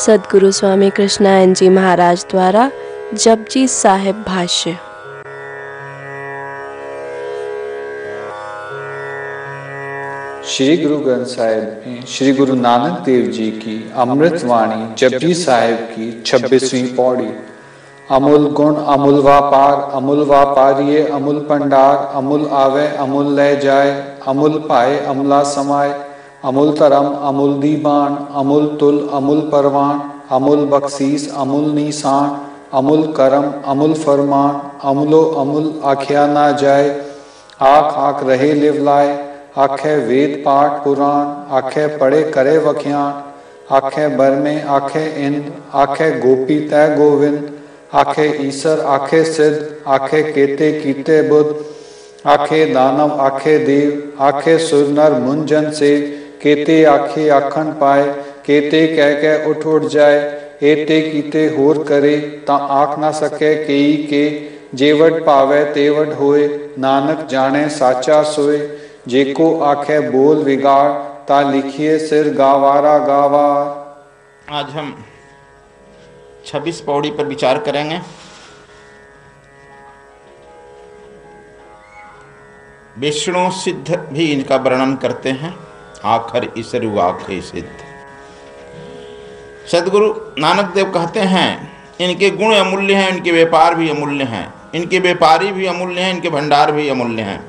सद्गुरु स्वामी कृष्णानंद जी महाराज द्वारा जपजी साहिब भाष्य। श्री गुरु ग्रंथ साहिब में श्री गुरु नानक देव जी की अमृत वाणी जपजी साहिब की 26वीं पौड़ी। अमूल गुण अमूल व्यापार अमूल व्यापारिये अमूल पंडार अमूल आवे अमूल ले जाए अमूल पाए अमला समाए अमूल तरम अमूल दीबान अमूल तुल अमूल परवान अमूल बख्शीस अमूल निशान अमूल करम अमूल फरमान अमूलो अमूल आख्या ना जाए। आख आख रहे लिवलाए आखे वेद पाठ पुराण आखे पढ़े करे वख्यान आखे बरमे आखे इंद आखे गोपी तय गोविंद आखे ईसर आखे सिद्ध आखे केते कीते बुद्ध आखे दानव आखे देव आखे सुर नर मुंजन से केते आखे आखन पाए केते कह उठ उठ जाए एते कीते होर करे ता आख ना सके केई के जेवट पावे तेवट होए नानक जाने साचा सोए जेको आखे बोल विगाड़ ता लिखिए सिर गावारा गावार। आज हम 26 पौड़ी पर विचार करेंगे। विष्णु सिद्ध भी इनका वर्णन करते हैं। आखर ईसरु आखे सिद्ध। सदगुरु नानक देव कहते हैं इनके गुण अमूल्य हैं, इनके व्यापार भी अमूल्य हैं, इनके व्यापारी भी अमूल्य हैं, इनके भंडार भी अमूल्य हैं।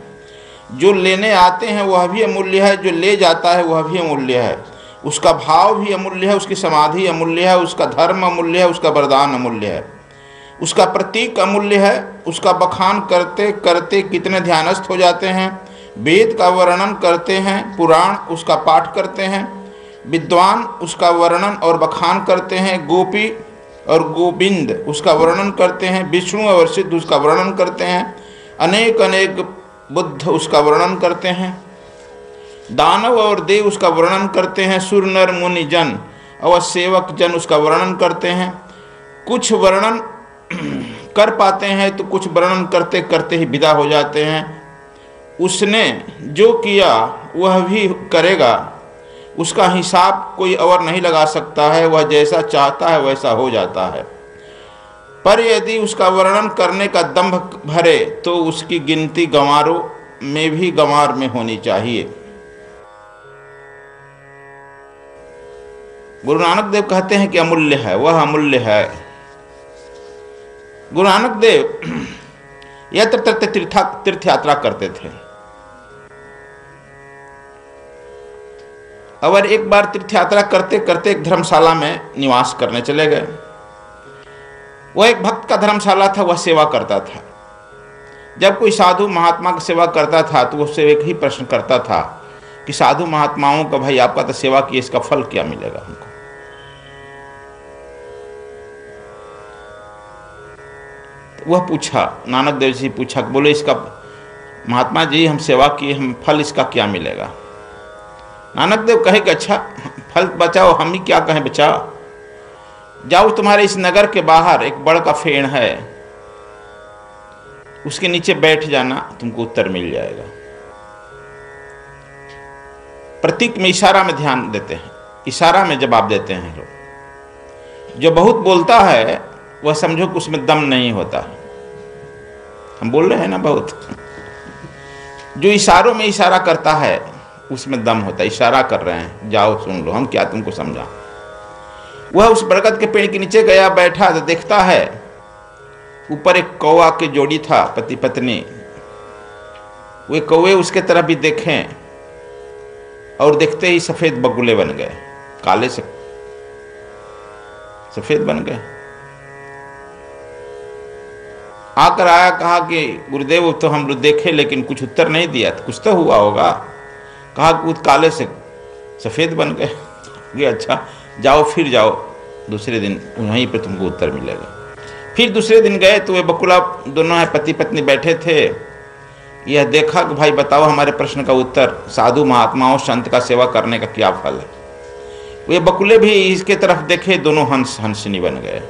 जो लेने आते हैं वह भी अमूल्य है, जो ले जाता है वह भी अमूल्य है। उसका भाव भी अमूल्य है, उसकी समाधि अमूल्य है, उसका धर्म अमूल्य है, उसका वरदान अमूल्य है, उसका प्रतीक अमूल्य है। उसका बखान करते करते कितने ध्यानस्थ हो जाते हैं। वेद का वर्णन करते हैं, पुराण उसका पाठ करते हैं, विद्वान उसका वर्णन और बखान करते हैं, गोपी और गोविंद उसका वर्णन करते हैं, विष्णु और सिद्ध उसका वर्णन करते हैं, अनेक अनेक बुद्ध उसका वर्णन करते हैं, दानव और देव उसका वर्णन करते हैं, सुर नर मुनि जन और सेवक जन उसका वर्णन करते हैं। कुछ वर्णन कर पाते हैं तो कुछ वर्णन करते करते ही विदा हो जाते हैं। उसने जो किया वह भी करेगा, उसका हिसाब कोई और नहीं लगा सकता है। वह जैसा चाहता है वैसा हो जाता है। पर यदि उसका वर्णन करने का दंभ भरे तो उसकी गिनती गंवारों में भी गंवार में होनी चाहिए। गुरु नानक देव कहते हैं कि अमूल्य है, वह अमूल्य है। गुरु नानक देव यत्र तत्र तीर्थ यात्रा करते थे। और एक बार तीर्थ यात्रा करते करते एक धर्मशाला में निवास करने चले गए। वह एक भक्त का धर्मशाला था, वह सेवा करता था। जब कोई साधु महात्मा की सेवा करता था तो उससे एक ही प्रश्न करता था कि साधु महात्माओं का भाई आपका तो सेवा की, इसका फल क्या मिलेगा हमको। तो वह पूछा, नानक देव जी पूछा, बोले इसका महात्मा जी हम सेवा किए, हम फल इसका क्या मिलेगा। नानक देव कहे कि अच्छा फल बचाओ, हम ही क्या कहें बचाओ। जाओ तुम्हारे इस नगर के बाहर एक बड़ का फेड़ है, उसके नीचे बैठ जाना, तुमको उत्तर मिल जाएगा। प्रतीक में इशारा में ध्यान देते हैं, इशारा में जवाब देते हैं लोग। जो बहुत बोलता है वह समझो कि उसमें दम नहीं होता। हम बोल रहे हैं ना बहुत। जो इशारों में इशारा करता है उसमें दम होता है। इशारा कर रहे हैं, जाओ सुन लो, हम क्या तुमको समझा। वह उस बरगद के पेड़ के नीचे गया, बैठा तो देखता है ऊपर एक कौवा की जोड़ी था, पति पत्नी। वे कौवे उसके तरफ भी देखें और देखते ही सफेद बगुले बन गए, काले से सफेद बन गए। आकर आया, कहा कि गुरुदेव तो हम लोग देखे लेकिन कुछ उत्तर नहीं दिया, तो कुछ तो हुआ होगा। कहा कुछ काले से सफेद बन गए। ये अच्छा जाओ, फिर जाओ, दूसरे दिन वहीं पे तुमको उत्तर मिलेगा। फिर दूसरे दिन गए तो वे बकुला दोनों है पति पत्नी बैठे थे। यह देखा कि भाई बताओ हमारे प्रश्न का उत्तर, साधु महात्माओं संत का सेवा करने का क्या फल है। वे बकुले भी इसके तरफ देखे, दोनों हंस हंसनी बन गए।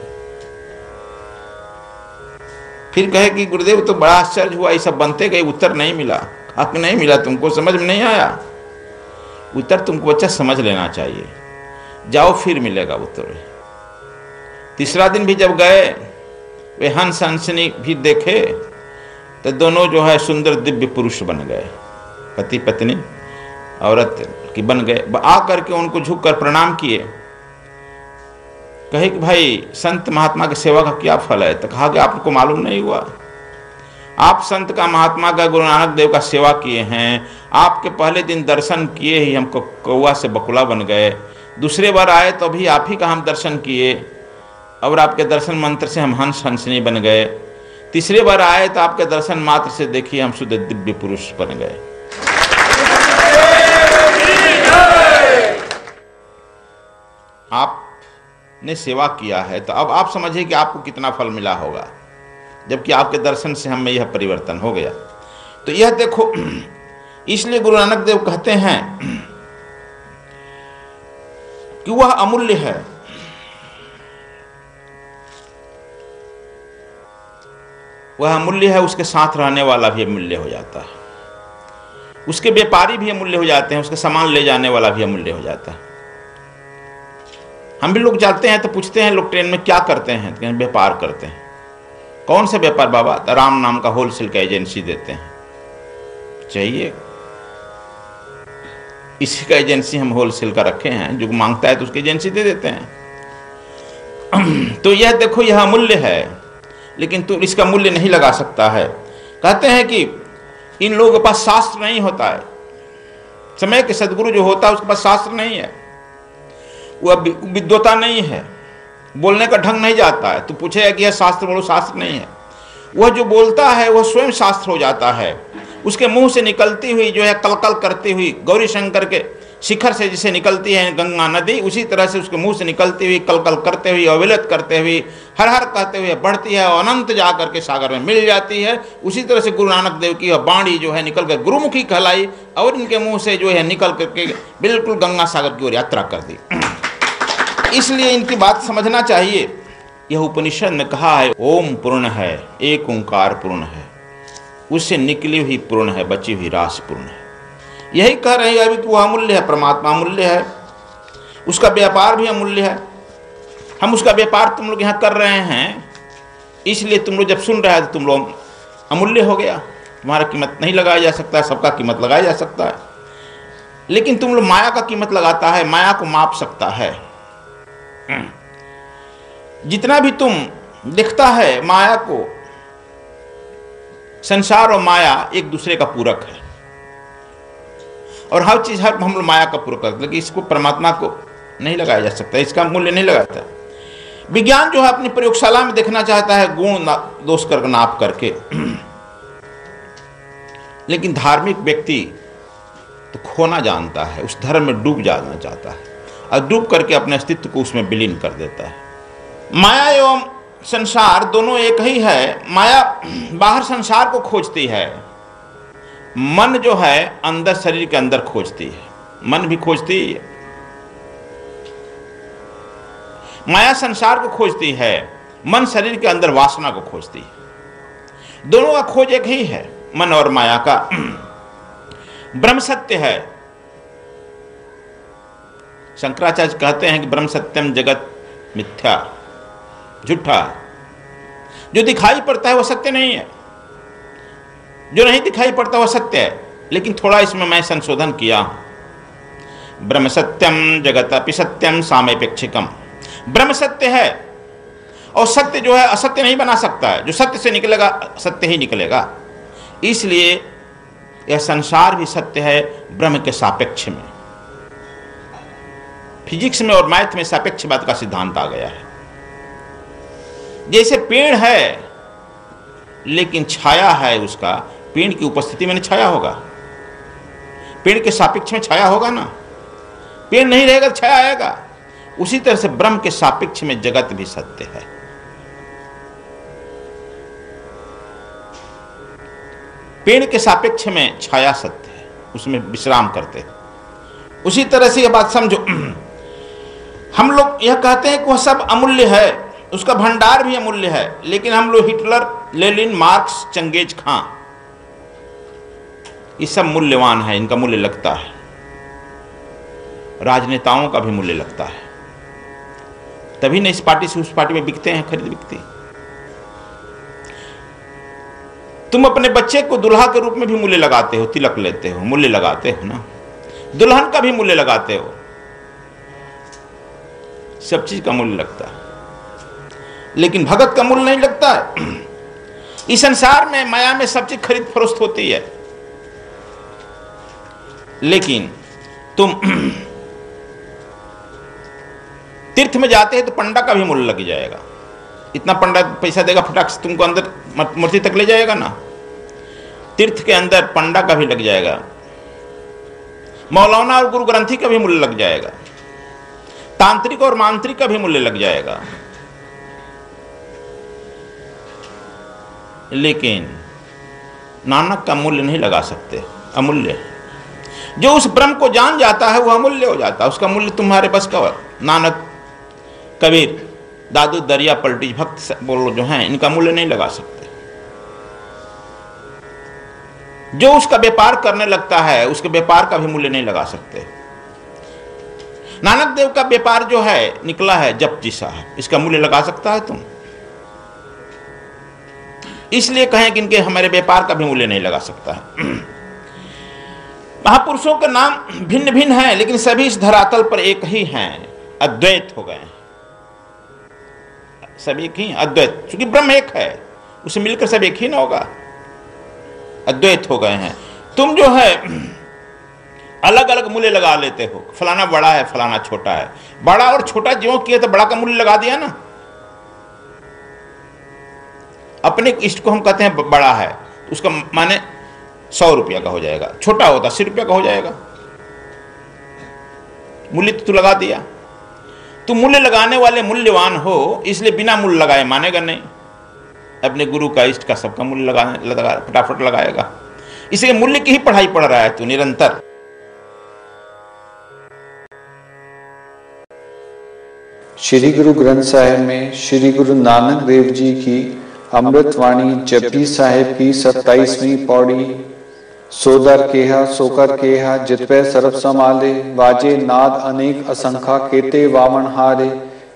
फिर कहे कि गुरुदेव तो बड़ा आश्चर्य हुआ, ये सब बनते गए, उत्तर नहीं मिला। हक नहीं मिला, तुमको समझ में नहीं आया। उत्तर तुमको बच्चा समझ लेना चाहिए, जाओ फिर मिलेगा उत्तर। तीसरा दिन भी जब गए, वे हंस हंसनी भी देखे तो दोनों जो है सुंदर दिव्य पुरुष बन गए, पति पत्नी औरत की बन गए। आ करके उनको झुक कर प्रणाम किए, कहे कि भाई संत महात्मा की सेवा का क्या फल है? तो कहा कि आपको मालूम नहीं हुआ, आप संत का, महात्मा का, गुरु नानक देव का सेवा किए हैं, आपके पहले दिन दर्शन किए ही हमको कौवा से बकुला बन गए, दूसरे बार आए तो भी आप ही का हम दर्शन किए और आपके दर्शन मंत्र से हम हंस हंसनी बन गए, तीसरे बार आए तो आपके दर्शन मात्र से देखिए हम शुद्ध दिव्य पुरुष बन गए। आपने सेवा किया है तो अब आप समझिए कि आपको कितना फल मिला होगा, जबकि आपके दर्शन से हमें यह परिवर्तन हो गया। तो यह देखो, इसलिए गुरु नानक देव कहते हैं कि वह अमूल्य है। वह अमूल्य है, उसके साथ रहने वाला भी अमूल्य हो जाता है, उसके व्यापारी भी अमूल्य हो जाते हैं, उसके सामान ले जाने वाला भी अमूल्य हो जाता है। हम भी लोग जाते हैं तो पूछते हैं लोग ट्रेन में क्या करते हैं, तो व्यापार करते हैं। कौन सा व्यापार बाबा? तो राम नाम का होलसेल का एजेंसी देते हैं। चाहिए इसी का एजेंसी हम होलसेल का रखे हैं, जो मांगता है तो उसकी एजेंसी दे देते हैं। तो यह देखो, यह अमूल्य है, लेकिन तू इसका मूल्य नहीं लगा सकता है। कहते हैं कि इन लोगों के पास शास्त्र नहीं होता है। समय के सदगुरु जो होता है उसके पास शास्त्र नहीं है, वह विद्वता नहीं है, बोलने का ढंग नहीं जाता है। तो पूछेगा कि यह शास्त्र बोलो, शास्त्र नहीं है। वह जो बोलता है वह स्वयं शास्त्र हो जाता है। उसके मुंह से निकलती हुई जो है कलकल करती हुई, गौरी शंकर के शिखर से जिसे निकलती है गंगा नदी, उसी तरह से उसके मुंह से निकलती हुई कलकल करते हुए, अविलत करते हुए, हर हर कहते हुए बढ़ती है और अनंत जा करके सागर में मिल जाती है। उसी तरह से गुरु नानक देव की वाणी जो है निकल कर गुरुमुखी कहलाई और इनके मुंह से जो है निकल करके बिल्कुल गंगा सागर की ओर यात्रा कर दी। इसलिए इनकी बात समझना चाहिए। यह उपनिषद में कहा है ओम पूर्ण है, एक ओंकार पूर्ण है, उससे निकली हुई पूर्ण है, बची हुई रास पूर्ण है। यही कह रहे हैं अभी कि वह अमूल्य है, परमात्मा अमूल्य है, उसका व्यापार भी अमूल्य है। हम उसका व्यापार तुम लोग यहाँ कर रहे हैं, इसलिए तुम लोग जब सुन रहे हैं तो तुम लोग अमूल्य हो गया। तुम्हारा कीमत नहीं लगाया जा सकता है, सबका कीमत लगाया जा सकता है, लेकिन तुम लोग माया का कीमत लगाता है, माया को माप सकता है। जितना भी तुम दिखता है माया को, संसार और माया एक दूसरे का पूरक है, और हर चीज हर हम लोग माया का पूरक करते, लेकिन इसको परमात्मा को नहीं लगाया जा सकता, इसका मूल्य नहीं लगाता। विज्ञान जो है अपनी प्रयोगशाला में देखना चाहता है गुण दोष कर नाप करके, लेकिन धार्मिक व्यक्ति तो खोना जानता है, उस धर्म में डूब जाना चाहता है और डूब करके अपने अस्तित्व को उसमें विलीन कर देता है। माया एवं संसार दोनों एक ही है। माया बाहर संसार को खोजती है, मन जो है अंदर शरीर के अंदर खोजती है, मन भी खोजती है। माया संसार को खोजती है, मन शरीर के अंदर वासना को खोजती है। दोनों का खोज एक ही है, मन और माया का। ब्रह्म सत्य है। शंकराचार्य कहते हैं कि ब्रह्म सत्यम जगत मिथ्या, झूठा। जो दिखाई पड़ता है वह सत्य नहीं है, जो नहीं दिखाई पड़ता वह सत्य है। लेकिन थोड़ा इसमें मैं संशोधन किया हूं। ब्रह्म सत्यम जगत अपि सत्यम सामयपेक्षिकम। ब्रह्म सत्य है और सत्य जो है असत्य नहीं बना सकता है, जो सत्य से निकलेगा सत्य ही निकलेगा। इसलिए यह संसार भी सत्य है ब्रह्म के सापेक्ष में। फिजिक्स में और मैथ में सापेक्षवाद का सिद्धांत आ गया है। जैसे पेड़ है लेकिन छाया है, उसका पेड़ की उपस्थिति में छाया होगा, पेड़ के सापेक्ष में छाया होगा ना। पेड़ नहीं रहेगा तो छाया आएगा। उसी तरह से ब्रह्म के सापेक्ष में जगत भी सत्य है। पेड़ के सापेक्ष में छाया सत्य है, उसमें विश्राम करते हैं। उसी तरह से यह बात समझो। हम लोग यह कहते हैं कि वह सब अमूल्य है, उसका भंडार भी अमूल्य है, लेकिन हम लोग हिटलर, लेनिन, मार्क्स, चंगेज खां, ये सब मूल्यवान है, इनका मूल्य लगता है। राजनेताओं का भी मूल्य लगता है। तभी ना इस पार्टी से उस पार्टी में बिकते हैं, खरीद बिकते। तुम अपने बच्चे को दुल्हा के रूप में भी मूल्य लगाते हो, तिलक लेते हो, मूल्य लगाते हो ना, दुल्हन का भी मूल्य लगाते हो, सब चीज का मूल्य लगता है, लेकिन भगत का मूल्य नहीं लगता है। इस संसार में माया में सब चीज खरीद फरोख्त होती है, लेकिन तुम तीर्थ में जाते हैं तो पंडा का भी मूल्य लग जाएगा। इतना पंडा पैसा देगा, फटाक से तुमको अंदर मूर्ति तक ले जाएगा ना। तीर्थ के अंदर पंडा का भी लग जाएगा, मौलाना और गुरु ग्रंथी का भी मूल्य लग जाएगा, तांत्रिक और मांत्रिक का भी मूल्य लग जाएगा, लेकिन नानक का मूल्य नहीं लगा सकते, अमूल्य है। जो उस ब्रह्म को जान जाता है वह अमूल्य हो जाता है, उसका मूल्य तुम्हारे बस का। नानक, कबीर, दादू, दरिया, पलटी, भक्त बोलो जो हैं, इनका मूल्य नहीं लगा सकते। जो उसका व्यापार करने लगता है उसके व्यापार का भी मूल्य नहीं लगा सकते। नानक देव का व्यापार जो है निकला है जपजी साहब, इसका मूल्य लगा सकता है तुम? इसलिए कहें कि इनके हमारे व्यापार का भी मूल्य नहीं लगा सकता है। महापुरुषों के नाम भिन्न भिन्न हैं, लेकिन सभी इस धरातल पर एक ही हैं, अद्वैत हो गए। सब एक ही अद्वैत, क्योंकि ब्रह्म एक है, उसे मिलकर सब एक ही ना होगा, अद्वैत हो गए हैं। तुम जो है अलग अलग मूल्य लगा लेते हो, फलाना बड़ा है, फलाना छोटा है। बड़ा और छोटा जो किया तो बड़ा का मूल्य लगा दिया ना। अपने इष्ट को हम कहते हैं बड़ा है, तो उसका माने 100 रुपया का हो जाएगा, छोटा होता 80 रुपया का हो जाएगा। मूल्य तो तू लगा दिया। तू मूल्य लगाने वाले मूल्यवान हो, इसलिए बिना मूल्य लगाए मानेगा नहीं। अपने गुरु का, इष्ट का, सबका मूल्य लगा फटाफट लगाएगा। इसलिए मूल्य की ही पढ़ाई पढ़ रहा है तू निरंतर। श्री गुरु ग्रंथ साहिब में श्री गुरु नानक देव जी की अमृतवाणी जपजी साहिब की 27वीं पौड़ी। सोदर केहा सोकर केहा जितपे सर्व समाले, वाजे नाद अनेक असंखा, केते वावन हारे,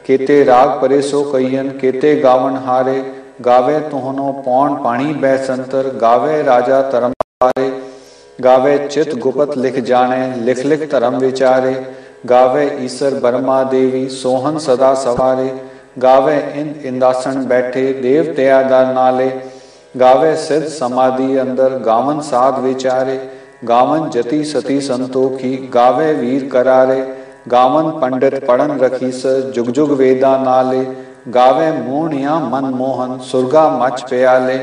केते राग परे सो कहियन, केते गावन हारे। गावे तुहनो पौन पाणी बैसंतर, गावे राजा तरम हारे। गावे चित गुपत लिख जाने, लिख लिख धर्म विचारे। गावे ईसर बर्मा देवी सोहन सदा सवारे। गावे इंदासन बैठे देव त्यादार नाले। गावे सिद्ध समाधि अंदर गावन साध विचारे। गावन जति सती संतोखी, गावे वीर करारे। गावन पंडित पढ़न रखी स, जुग जुग वेदा नाले। गावे मोहनिया मन मोहन, सुरगा मच प्याले।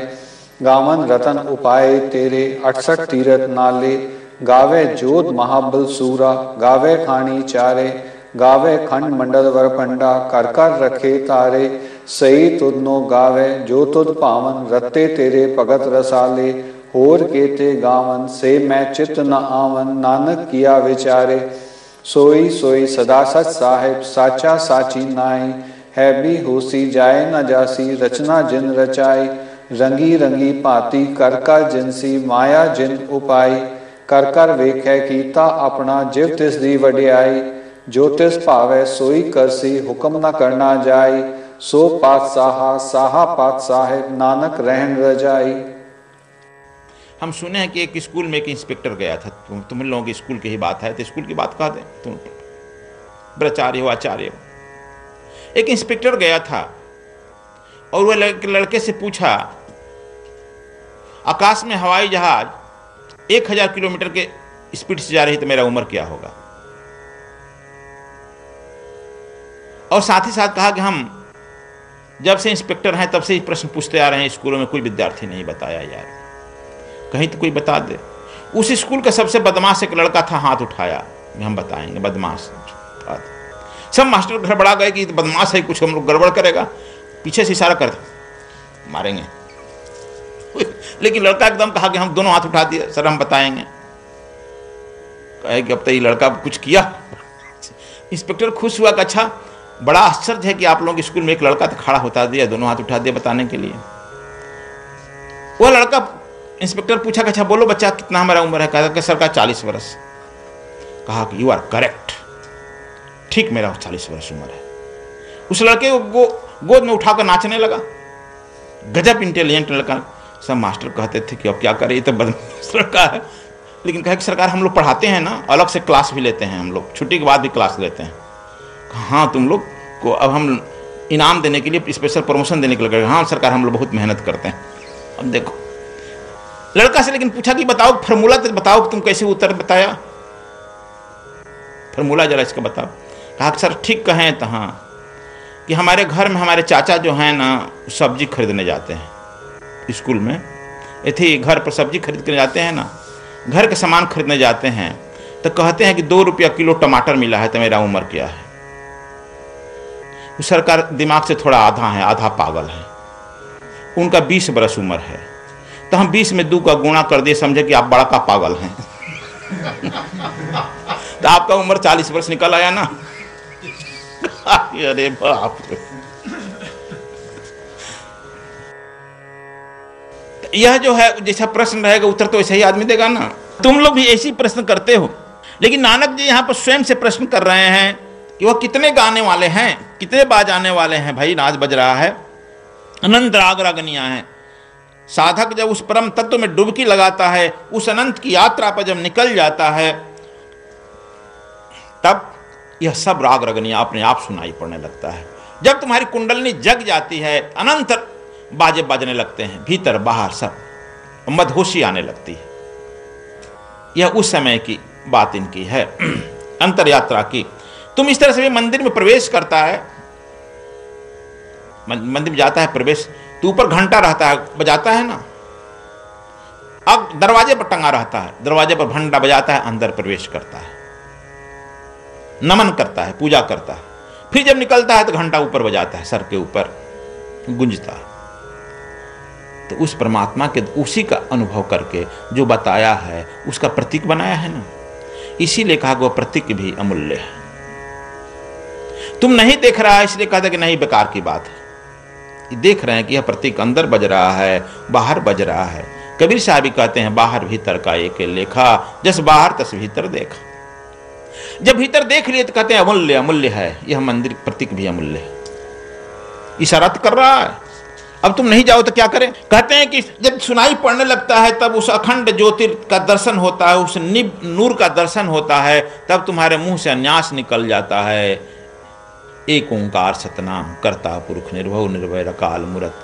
गावन रतन उपाय तेरे, 68 तीरथ नाले। गावे जोध महाबल सूरा, गावे खानी चारे। गावे खंड मंडल वर पंडा, कर कर रखे तारे। सही तुदनो गावे जो तुद पावन, रत्ते तेरे भगत रसाले। होर केते गावन से मैं चित न आवन, नानक किया विचारे। सोई सोई सदा सच साहिब, साचा साची नाई। है भी होसी जाए न जासी, रचना जिन रचाई। रंगी रंगी भांति कर कर जिनसी, माया जिन उपाई। कर कर वेखै कीता अपना, जिव तिस दी वडियाई। जो तिस भावै सोई करसी, हुक्म न करना जाई। सो पातशाहा साहा पात साहिब, नानक रहन रजाई। हम सुने हैं कि एक स्कूल में एक इंस्पेक्टर गया था। तुम लोगों की स्कूल की ही बात है तो स्कूल की बात कह दें, तुम ब्रह्मचारी हो, आचार्य हो। एक इंस्पेक्टर गया था और वह लड़के से पूछा, आकाश में हवाई जहाज 1000 किलोमीटर के स्पीड से जा रही तो मेरा उम्र क्या होगा। और साथ ही साथ कहा कि हम जब से इंस्पेक्टर हैं तब से ही प्रश्न पूछते आ रहे हैं, स्कूलों में कोई विद्यार्थी नहीं बताया यार, कहीं तो कोई बता दे। उस स्कूल का सबसे बदमाश एक लड़का था, हाथ उठाया, हम बताएंगे बदमाश। सब मास्टर गड़बड़ा गए कि बदमाश है, कुछ हम लोग गड़बड़ करेगा, पीछे से इशारा कर मारेंगे। लेकिन लड़का एकदम कहा कि हम दोनों हाथ उठा दिए, सर हम बताएंगे। कहे कि अब तो ये लड़का कुछ किया। इंस्पेक्टर खुश हुआ कि अच्छा, बड़ा आश्चर्य है कि आप लोगों के स्कूल में एक लड़का तो खड़ा होता दिया, दोनों हाथ उठा दिया बताने के लिए। वह लड़का, इंस्पेक्टर पूछा कि अच्छा बोलो बच्चा कितना हमारा उम्र है। कहा कि सर का 40 वर्ष। कहा कि यू आर करेक्ट, ठीक मेरा 40 वर्ष उम्र है। उस लड़के को गोद में उठाकर नाचने लगा। गजब इंटेलिजेंट लड़का। सब मास्टर कहते थे कि अब क्या करें, ये तो बदमाश लड़का है। लेकिन कहे कि सरकार हम लोग पढ़ाते हैं ना, अलग से क्लास भी लेते हैं, हम लोग छुट्टी के बाद भी क्लास लेते हैं। हाँ, तुम लोग को अब हम इनाम देने के लिए, स्पेशल प्रमोशन देने के लिए, हाँ सरकार हम लोग बहुत मेहनत करते हैं। अब देखो लड़का से लेकिन पूछा कि बताओ फार्मूला तो बताओ कि तुम कैसे उत्तर बताया, फार्मूला जरा इसका बताओ। कहा सर ठीक कहें तो हाँ, कि हमारे घर में हमारे चाचा जो हैं ना सब्जी खरीदने जाते हैं, स्कूल में थे घर पर सब्जी खरीद कर जाते हैं ना, घर के सामान खरीदने जाते हैं तो कहते हैं कि 2 रुपया किलो टमाटर मिला है, तो मेरा उम्र क्या है। सरकार दिमाग से थोड़ा आधा है, आधा पागल है। उनका 20 बरस उम्र है, तो हम 20 में 2 का गुणा कर दिए, समझे कि आप बड़ा का पागल हैं। तो आपका उम्र 40 वर्ष निकल आया ना। अरे बाप रे। यह जो है जैसा प्रश्न रहेगा उत्तर तो ऐसा ही आदमी देगा ना। तुम लोग भी ऐसी प्रश्न करते हो, लेकिन नानक जी यहाँ पर स्वयं से प्रश्न कर रहे हैं कि वह कितने गाने वाले हैं, कितने बाजाने वाले हैं। भाई नाच बज रहा है, अनंत राग रागनियां हैं। साधक जब उस परम तत्व में डुबकी लगाता है, उस अनंत की यात्रा पर जब निकल जाता है, तब यह सब राग रगनियां अपने आप सुनाई पड़ने लगता है। जब तुम्हारी कुंडलनी जग जाती है, अनंत बाजे बजने लगते हैं, भीतर बाहर सब, मदहोशी आने लगती है। यह उस समय की बात इनकी है, अंतर यात्रा की। तुम इस तरह से भी मंदिर में प्रवेश करता है, मंदिर में जाता है प्रवेश, तो ऊपर घंटा रहता है, बजाता है ना, अब दरवाजे पर टंगा रहता है, दरवाजे पर घंटा बजाता है, अंदर प्रवेश करता है, नमन करता है, पूजा करता है। फिर जब निकलता है तो घंटा ऊपर बजाता है, सर के ऊपर गूंजता है। तो उस परमात्मा के उसी का अनुभव करके जो बताया है उसका प्रतीक बनाया है ना, इसीलिए कहा वो प्रतीक भी अमूल्य है। तुम नहीं देख रहा है इसलिए कहते कि नहीं बेकार की बात है। देख रहे हैं कि यह प्रतीक अंदर बज रहा है, बाहर बज रहा है। कबीर साहब भी कहते हैं बाहर भीतर का एक लेखा, जस बाहर तस भीतर देखा। जब भीतर देख लिए तो कहते हैं अमूल्य अमूल्य है, यह मंदिर प्रतीक भी अमूल्य है। इशारा कर रहा है। अब तुम नहीं जाओ तो क्या करें। कहते हैं कि जब सुनाई पड़ने लगता है तब उस अखंड ज्योति का दर्शन होता है, उस नूर का दर्शन होता है, तब तुम्हारे मुंह से अन्यास निकल जाता है, एक ओंकार सतनाम करता पुरुष निर्भव निर्भय अकाल मूरत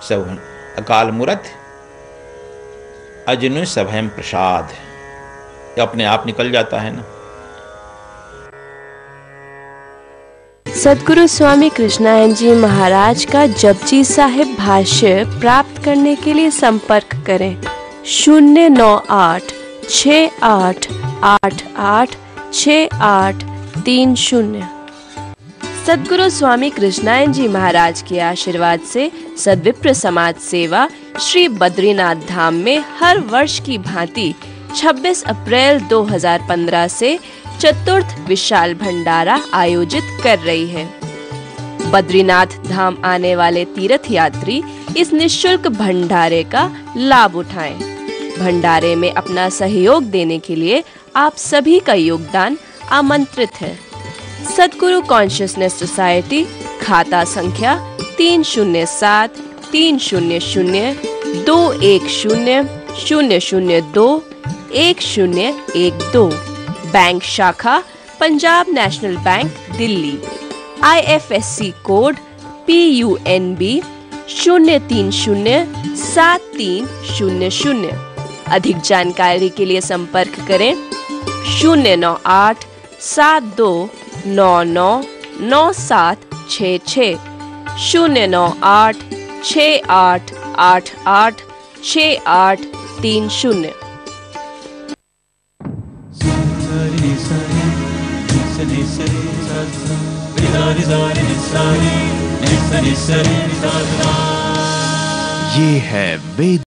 सब अकाल मूरत अजनु सभयम प्रसाद, ये अपने आप निकल जाता है ना। सद्गुरु स्वामी कृष्णानंद जी महाराज का जपजी साहिब भाष्य प्राप्त करने के लिए संपर्क करें 09868886830। सद्गुरु स्वामी कृष्णानंद जी महाराज के आशीर्वाद से सद्विप्र समाज सेवा श्री बद्रीनाथ धाम में हर वर्ष की भांति 26 अप्रैल 2015 से चतुर्थ विशाल भंडारा आयोजित कर रही है। बद्रीनाथ धाम आने वाले तीर्थ यात्री इस निःशुल्क भंडारे का लाभ उठाएं। भंडारे में अपना सहयोग देने के लिए आप सभी का योगदान आमंत्रित है। सद्गुरु कॉन्शियसनेस सोसाइटी, खाता संख्या 300-300-210-002-1012, बैंक शाखा Punjab national bank Delhi, IFSC code PUNB 0307300। अधिक जानकारी के लिए संपर्क करें 09872999766 09868886830। ये है वेद